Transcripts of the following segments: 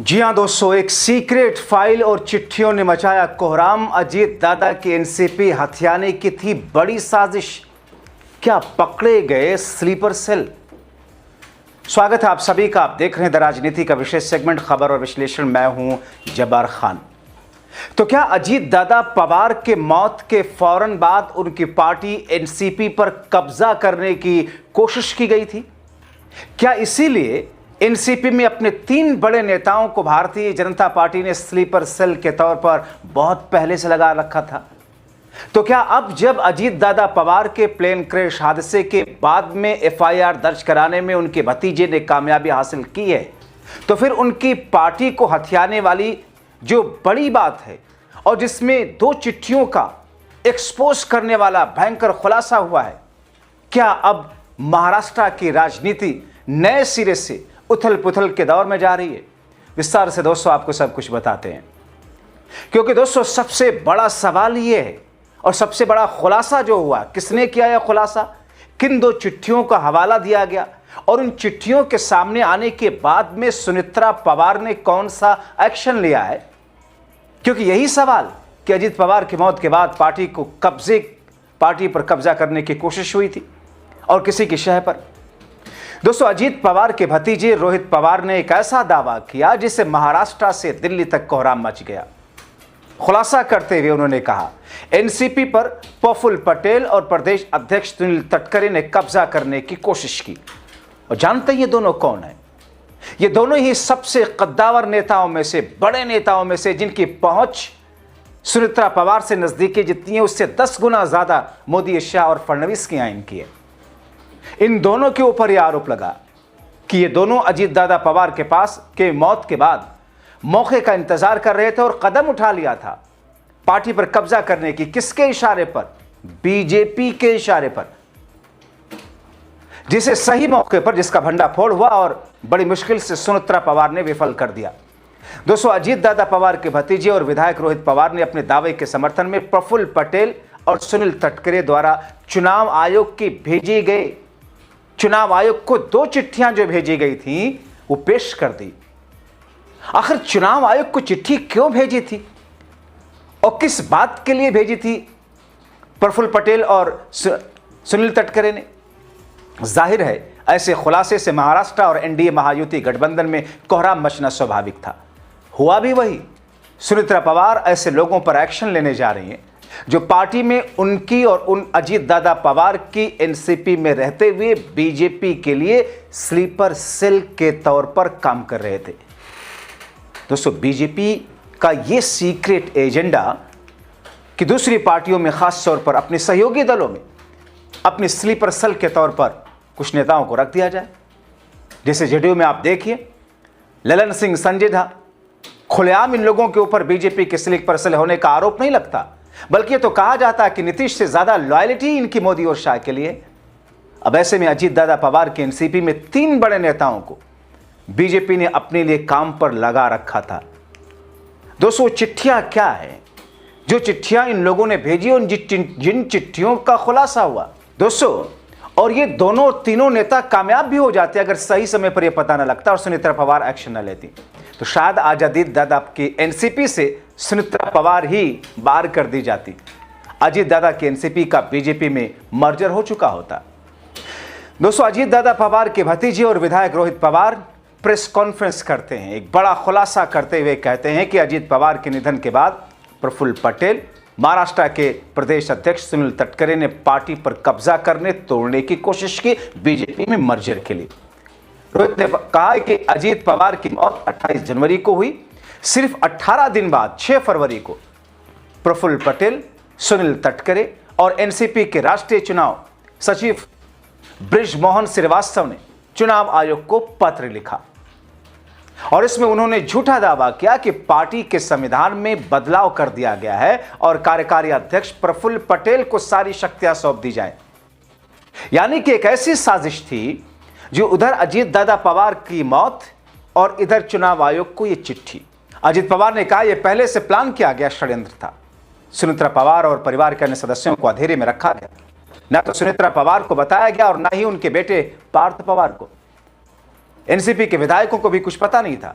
जी हाँ दोस्तों, एक सीक्रेट फाइल और चिट्ठियों ने मचाया कोहराम। अजीत दादा की एनसीपी हथियाने की थी बड़ी साजिश। क्या पकड़े गए स्लीपर सेल? स्वागत है आप सभी का। आप देख रहे हैं द राजनीति का विशेष सेगमेंट खबर और विश्लेषण। मैं हूं जब्बार खान। तो क्या अजीत दादा पवार के मौत के फौरन बाद उनकी पार्टी एनसीपी पर कब्जा करने की कोशिश की गई थी? क्या इसीलिए एनसीपी में अपने 3 बड़े नेताओं को भारतीय जनता पार्टी ने स्लीपर सेल के तौर पर बहुत पहले से लगा रखा था? तो क्या अब जब अजीत दादा पवार के प्लेन क्रैश हादसे के बाद में एफआईआर दर्ज कराने में उनके भतीजे ने कामयाबी हासिल की है, तो फिर उनकी पार्टी को हथियाने वाली जो बड़ी बात है और जिसमें 2 चिट्ठियों का एक्सपोज करने वाला भयंकर खुलासा हुआ है, क्या अब महाराष्ट्र की राजनीति नए सिरे से उथल पुथल के दौर में जा रही है? विस्तार से दोस्तों आपको सब कुछ बताते हैं, क्योंकि दोस्तों सबसे बड़ा सवाल यह है और सबसे बड़ा खुलासा जो हुआ, किसने किया यह खुलासा, किन 2 चिट्ठियों का हवाला दिया गया और उन चिट्ठियों के सामने आने के बाद में सुनेत्रा पवार ने कौन सा एक्शन लिया है। क्योंकि यही सवाल कि अजीत पवार की मौत के बाद पार्टी पर कब्जा करने की कोशिश हुई थी और किसी की शह पर। दोस्तों, अजीत पवार के भतीजे रोहित पवार ने एक ऐसा दावा किया जिससे महाराष्ट्र से दिल्ली तक कोहराम मच गया। खुलासा करते हुए उन्होंने कहा, एनसीपी पर प्रफुल्ल पटेल और प्रदेश अध्यक्ष सुनील तटकरे ने कब्जा करने की कोशिश की। और जानते हैं ये दोनों कौन है? ये दोनों ही सबसे कद्दावर नेताओं में से, बड़े नेताओं में से, जिनकी पहुंच सुनेत्रा पवार से नजदीकी जितनी है उससे 10 गुना ज्यादा मोदी, शाह और फडणवीस की इनकी है। इन दोनों के ऊपर यह आरोप लगा कि ये दोनों अजीत दादा पवार के पास के मौत के बाद मौके का इंतजार कर रहे थे और कदम उठा लिया था पार्टी पर कब्जा करने की। किसके इशारे पर? बीजेपी के इशारे पर, जिसे सही मौके पर जिसका भंडाफोड़ हुआ और बड़ी मुश्किल से सुनेत्रा पवार ने विफल कर दिया। दोस्तों, अजीत दादा पवार के भतीजे और विधायक रोहित पवार ने अपने दावे के समर्थन में प्रफुल्ल पटेल और सुनील तटकरे द्वारा चुनाव आयोग को 2 चिट्ठियां जो भेजी गई थी वो पेश कर दी। आखिर चुनाव आयोग को चिट्ठी क्यों भेजी थी और किस बात के लिए भेजी थी प्रफुल्ल पटेल और सुनील तटकरे ने? जाहिर है ऐसे खुलासे से महाराष्ट्र और एनडीए महायुति गठबंधन में कोहराम मचना स्वाभाविक था। हुआ भी वही। सुनेत्रा पवार ऐसे लोगों पर एक्शन लेने जा रही हैं जो पार्टी में उनकी और उन अजीत दादा पवार की एनसीपी में रहते हुए बीजेपी के लिए स्लीपर सेल के तौर पर काम कर रहे थे। दोस्तों, बीजेपी का यह सीक्रेट एजेंडा कि दूसरी पार्टियों में खास तौर पर अपने सहयोगी दलों में अपने स्लीपर सेल के तौर पर कुछ नेताओं को रख दिया जाए। जैसे जेडीयू में आप देखिए, ललन सिंह, संजय झा, खुलेआम इन लोगों के ऊपर बीजेपी के स्लीपर सेल होने का आरोप नहीं लगता, बल्कि तो कहा जाता है कि नीतीश से ज्यादा लॉयल्टी इनकी मोदी और शाह के लिए। अब ऐसे में अजीत दादा पवार के एनसीपी में 3 बड़े नेताओं को बीजेपी ने अपने लिए काम पर लगा रखा था। दोस्तों, चिट्ठियां क्या है जो चिट्ठियां इन लोगों ने भेजी और जिन चिट्ठियों का खुलासा हुआ दोस्तों, और ये तीनों नेता कामयाब भी हो जाते अगर सही समय पर यह पता न लगता और सुनेत्रा पवार एक्शन न लेती, तो शायद आज अजीत दादा की एनसीपी से सुनेत्रा पवार ही बाहर कर दी जाती। अजीत दादा की एनसीपी का बीजेपी में मर्जर हो चुका होता। दोस्तों, अजीत दादा पवार के भतीजे और विधायक रोहित पवार प्रेस कॉन्फ्रेंस करते हैं, एक बड़ा खुलासा करते हुए कहते हैं कि अजीत पवार के निधन के बाद प्रफुल्ल पटेल, महाराष्ट्र के प्रदेश अध्यक्ष सुनील तटकरे ने पार्टी पर कब्जा करने, तोड़ने की कोशिश की बीजेपी में मर्जर के लिए। रोहित ने कहा कि अजीत पवार की मौत 28 जनवरी को हुई। सिर्फ 18 दिन बाद 6 फरवरी को प्रफुल्ल पटेल, सुनील तटकरे और एनसीपी के राष्ट्रीय चुनाव सचिव बृजमोहन श्रीवास्तव ने चुनाव आयोग को पत्र लिखा और इसमें उन्होंने झूठा दावा किया कि पार्टी के संविधान में बदलाव कर दिया गया है और कार्यकारी अध्यक्ष प्रफुल्ल पटेल को सारी शक्तियां सौंप दी जाए। यानी कि एक ऐसी साजिश थी जो उधर अजीत दादा पवार की मौत और इधर चुनाव आयोग को यह चिट्ठी। अजीत पवार ने कहा यह पहले से प्लान किया गया षड्यंत्र था। सुनेत्रा पवार और परिवार के अन्य सदस्यों को अंधेरे में रखा गया। न तो सुनेत्रा पवार को बताया गया और न ही उनके बेटे पार्थ पवार को। एनसीपी के विधायकों को भी कुछ पता नहीं था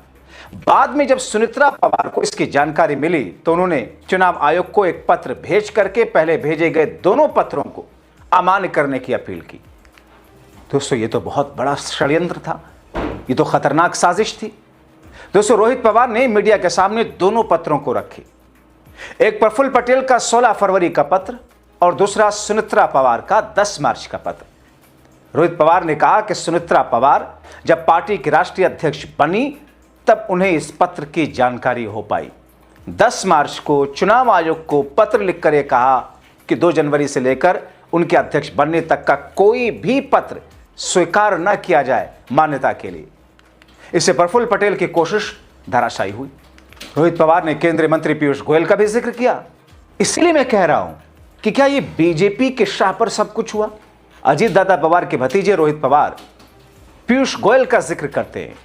बाद में जब सुनेत्रा पवार को इसकी जानकारी मिली तो उन्होंने चुनाव आयोग को एक पत्र भेज करके पहले भेजे गए दोनों पत्रों को अमान्य करने की अपील की। दोस्तों, ये तो बहुत बड़ा षड्यंत्र था, ये तो खतरनाक साजिश थी। दोस्तों, रोहित पवार ने मीडिया के सामने दोनों पत्रों को रखे, एक प्रफुल्ल पटेल का 16 फरवरी का पत्र और दूसरा सुनेत्रा पवार का 10 मार्च का पत्र। रोहित पवार ने कहा कि सुनेत्रा पवार जब पार्टी की राष्ट्रीय अध्यक्ष बनी तब उन्हें इस पत्र की जानकारी हो पाई। 10 मार्च को चुनाव आयोग को पत्र लिखकर यह कहा कि 2 जनवरी से लेकर उनके अध्यक्ष बनने तक का कोई भी पत्र स्वीकार न किया जाए मान्यता के लिए। इससे प्रफुल्ल पटेल की कोशिश धराशायी हुई। रोहित पवार ने केंद्रीय मंत्री पीयूष गोयल का भी जिक्र किया। इसलिए मैं कह रहा हूं कि क्या यह बीजेपी के शाह पर सब कुछ हुआ? अजीत दादा पवार के भतीजे रोहित पवार पीयूष गोयल का जिक्र करते हैं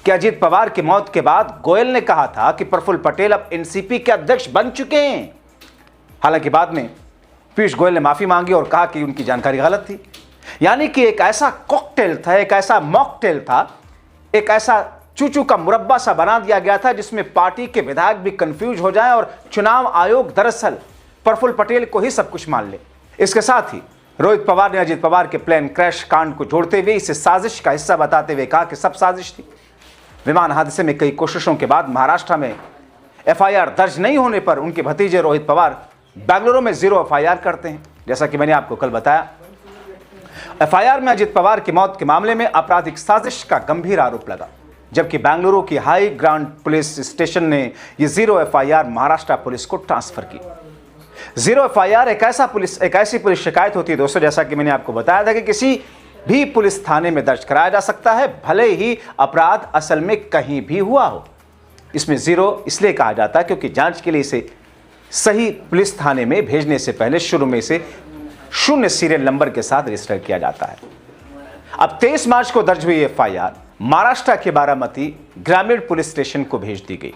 कि अजीत पवार की मौत के बाद गोयल ने कहा था कि प्रफुल्ल पटेल अब एनसीपी के अध्यक्ष बन चुके हैं। हालांकि बाद में पीयूष गोयल ने माफी मांगी और कहा कि उनकी जानकारी गलत थी। यानी कि एक ऐसा कॉकटेल था, एक ऐसा मॉकटेल था, एक ऐसा चूचू का मुरब्बा सा बना दिया गया था जिसमें पार्टी के विधायक भी कंफ्यूज हो जाएं और चुनाव आयोग दरअसल प्रफुल्ल पटेल को ही सब कुछ मान ले। इसके साथ ही रोहित पवार ने अजीत पवार के प्लेन क्रैश कांड को जोड़ते हुए इसे साजिश का हिस्सा बताते हुए कहा कि सब साजिश थी। विमान हादसे में कई कोशिशों के बाद महाराष्ट्र में एफआईआर दर्ज नहीं होने पर उनके भतीजे रोहित पवार बेंगलुरु में 0 एफआईआर करते हैं। जैसा कि मैंने आपको कल बताया, एफआईआर में अजीत पवार की मौत के मामले में आपराधिक साजिश का गंभीर आरोप लगा, जबकि बेंगलुरु की हाई ग्राउंड पुलिस स्टेशन ने यह 0 एफआईआर महाराष्ट्र पुलिस को ट्रांसफर की। 0 एफआईआर एक ऐसी पुलिस शिकायत होती है दोस्तों, जैसा कि मैंने आपको बताया था कि किसी भी पुलिस थाने में दर्ज कराया जा सकता है, भले ही अपराध असल में कहीं भी हुआ हो। इसमें 0 इसलिए कहा जाता है क्योंकि जांच के लिए इसे सही पुलिस थाने में भेजने से पहले शुरू में से 0 सीरियल नंबर के साथ रजिस्टर किया जाता है। अब 23 मार्च को दर्ज हुई एफआईआर महाराष्ट्र के बारामती ग्रामीण पुलिस स्टेशन को भेज दी गई।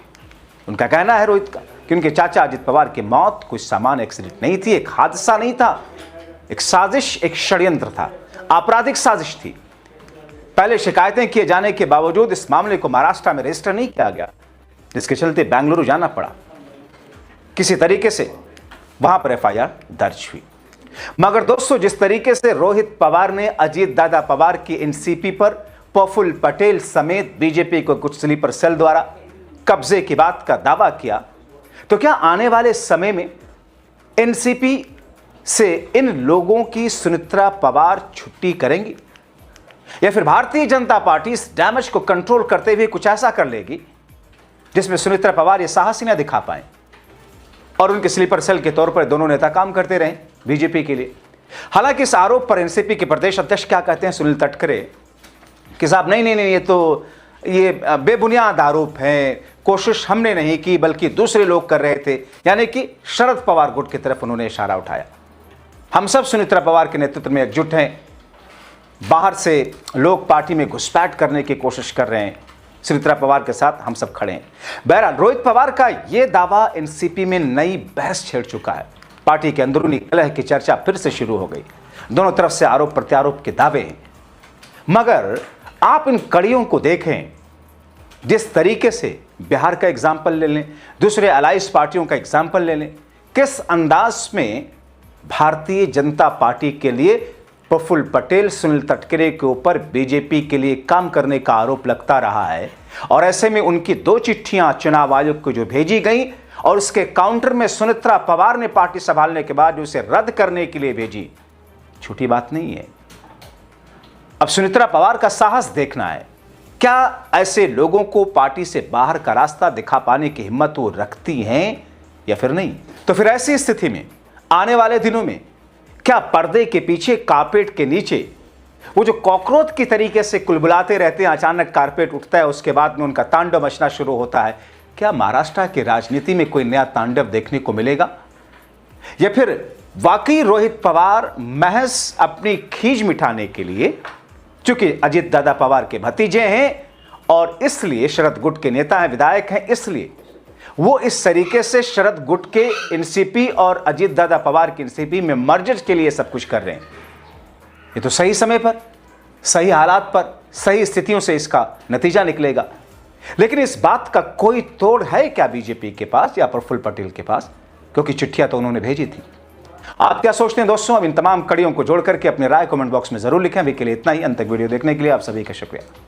उनका कहना है रोहित का कि उनके चाचा अजीत पवार की मौत कोई सामान्य एक्सीडेंट नहीं थी, एक हादसा नहीं था, एक साजिश, एक षड्यंत्र था, आपराधिक साजिश थी। पहले शिकायतें किए जाने के बावजूद इस मामले को महाराष्ट्र में रजिस्टर नहीं किया गया, जिसके चलते बेंगलुरु जाना पड़ा। किसी तरीके से वहां पर एफआईआर दर्ज हुई। मगर दोस्तों, जिस तरीके से रोहित पवार ने अजीत दादा पवार की एनसीपी पर प्रफुल्ल पटेल समेत बीजेपी को कुछ स्लीपर सेल द्वारा कब्जे की बात का दावा किया, तो क्या आने वाले समय में एनसीपी से इन लोगों की सुनेत्रा पवार छुट्टी करेंगी, या फिर भारतीय जनता पार्टी इस डैमेज को कंट्रोल करते हुए कुछ ऐसा कर लेगी जिसमें सुनेत्रा पवार ये साहस ही ना दिखा पाए और उनके स्लीपर सेल के तौर पर दोनों नेता काम करते रहे बीजेपी के लिए। हालांकि इस आरोप पर एनसीपी के प्रदेश अध्यक्ष क्या कहते हैं, सुनील तटकरे, कि साहब नहीं, ये बेबुनियाद आरोप हैं, कोशिश हमने नहीं की बल्कि दूसरे लोग कर रहे थे। यानी कि शरद पवार गुट की तरफ उन्होंने इशारा उठाया। हम सब सुनेत्रा पवार के नेतृत्व में एकजुट हैं, बाहर से लोग पार्टी में घुसपैठ करने की कोशिश कर रहे हैं, सुनेत्रा पवार के साथ हम सब खड़े हैं। बहरहाल रोहित पवार का यह दावा एनसीपी में नई बहस छेड़ चुका है। पार्टी के अंदरूनी कलह की चर्चा फिर से शुरू हो गई। दोनों तरफ से आरोप प्रत्यारोप के दावे हैं। मगर आप इन कड़ियों को देखें, जिस तरीके से बिहार का एग्जाम्पल ले लें, दूसरे अलायंस पार्टियों का एग्जाम्पल ले लें, किस अंदाज में भारतीय जनता पार्टी के लिए प्रफुल्ल पटेल सुनील तटकरे के ऊपर बीजेपी के लिए काम करने का आरोप लगता रहा है। और ऐसे में उनकी 2 चिट्ठियां चुनाव आयोग को जो भेजी गई और उसके काउंटर में सुनेत्रा पवार ने पार्टी संभालने के बाद उसे रद्द करने के लिए भेजी, छोटी बात नहीं है। अब सुनेत्रा पवार का साहस देखना है, क्या ऐसे लोगों को पार्टी से बाहर का रास्ता दिखा पाने की हिम्मत वो रखती हैं या फिर नहीं। तो फिर ऐसी स्थिति में आने वाले दिनों में क्या पर्दे के पीछे, कारपेट के नीचे वो जो कॉकरोच की तरीके से कुलबुलाते रहते हैं, अचानक कारपेट उठता है, उसके बाद में उनका तांडव मचना शुरू होता है, क्या महाराष्ट्र की राजनीति में कोई नया तांडव देखने को मिलेगा? या फिर वाकई रोहित पवार महज अपनी खींच मिटाने के लिए, चूंकि अजीत दादा पवार के भतीजे हैं और इसलिए शरद गुट के नेता हैं, विधायक हैं, इसलिए वो इस तरीके से शरद गुट के एनसीपी और अजीत दादा पवार की एनसीपी में मर्जर के लिए सब कुछ कर रहे हैं। ये तो सही समय पर, सही हालात पर, सही स्थितियों से इसका नतीजा निकलेगा। लेकिन इस बात का कोई तोड़ है क्या बीजेपी के पास या प्रफुल्ल पटेल के पास, क्योंकि चिट्ठियां तो उन्होंने भेजी थी। आप क्या सोचते हैं दोस्तों? अब इन तमाम कड़ियों को जोड़ करके अपनी राय कमेंट बॉक्स में जरूर लिखें। अभी के लिए इतना ही। अंत तक वीडियो देखने के लिए आप सभी का शुक्रिया।